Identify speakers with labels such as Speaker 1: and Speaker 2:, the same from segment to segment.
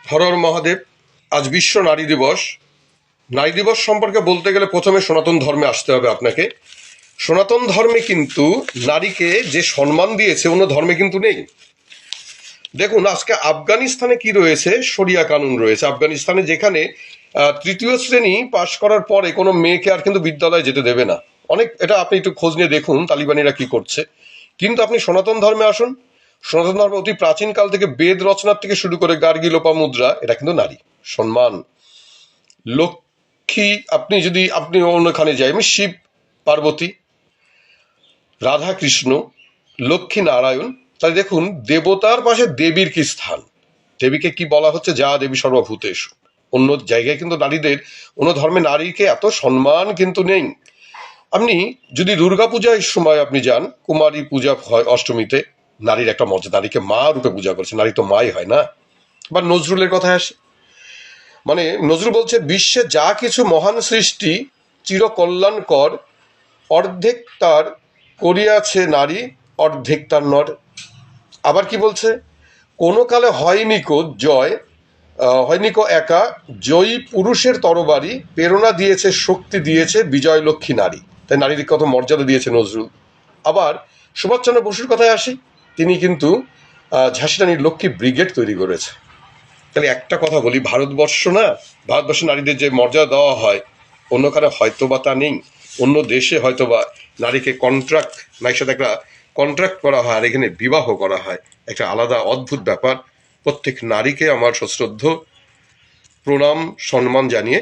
Speaker 1: হর হর মহাদেব। আজ বিশ্ব নারী দিবস। নারী দিবস সম্পর্কে বলতে গেলে প্রথমে সনাতন ধর্মে আসতে হবে আপনাকে। সনাতন ধর্মে কিন্তু নারীকে যে সম্মান দিয়েছে অন্য ধর্মে কিন্তু নেই। দেখুন আজকে আফগানিস্তানে কি রয়েছে, শরিয়া কানুন রয়েছে আফগানিস্তানে, যেখানে তৃতীয় শ্রেণী পাশ করার পরে কোনো মেয়েকে আর কিন্তু বিদ্যালয়ে যেতে দেবে না। অনেক, এটা আপনি একটু খোঁজ নিয়ে দেখুন তালিবানিরা কি করছে। কিন্তু আপনি সনাতন ধর্মে আসুন, সনাতন ধর্ম অতি প্রাচীনকাল থেকে বেদ রচনার থেকে শুরু করে গার্গী লোপামুদ্রা, এটা কিন্তু নারী সম্মান। লক্ষ্মী, আপনি অন্যখানে যাই, আমি শিব পার্বতী, রাধা কৃষ্ণ, লক্ষ্মী নারায়ণ, তাই দেখুন দেবতার পাশে দেবীর কি স্থান। দেবীকে কি বলা হচ্ছে, যা দেবী সর্বভূতেষু। অন্য জায়গায় কিন্তু নারীদের, অন্য ধর্মে নারীকে এত সম্মান কিন্তু নেই। আপনি যদি দুর্গাপূজার সময় আপনি যান, কুমারী পূজা হয় অষ্টমীতে, নারীর একটা মর্যাদা, নারীকে মা রূপে পূজা করছে, নারী তো মাই হয় না। বা নজরুলের কথায় আসে, মানে নজরুল বলছে বিশ্বে যা কিছু মহান সৃষ্টি চিরকল্যাণকর, অর্ধেক তার করিয়াছে নারী, অর্ধেক তার নর। আবার কি বলছে, কোনো কালে হয়নিকো জয়, হয়নিকো একা, জয়ী পুরুষের তরবারি, প্রেরণা দিয়েছে শক্তি দিয়েছে বিজয় লক্ষ্মী নারী। তাই নারীর কত মর্যাদা দিয়েছে নজরুল। আবার সুভাষচন্দ্র বসুর কথায় আসি, তিনি কিন্তু ঝাঁসি রানীর লক্ষ্মী ব্রিগেড তৈরি করেছে। তাহলে একটা কথা বলি, ভারতবর্ষে নারীদের যে মর্যাদা দেওয়া হয় অন্যখানে হয়তোবা তা নেই। অন্য দেশে হয়তোবা নারীকে নারীর সাথে একটা কন্ট্রাক্ট করা হয়, আর এখানে বিবাহ করা হয়, একটা আলাদা অদ্ভুত ব্যাপার। প্রত্যেক নারীকে আমার সশ্রদ্ধ প্রণাম সম্মান জানিয়ে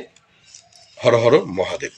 Speaker 1: হর হর মহাদেব।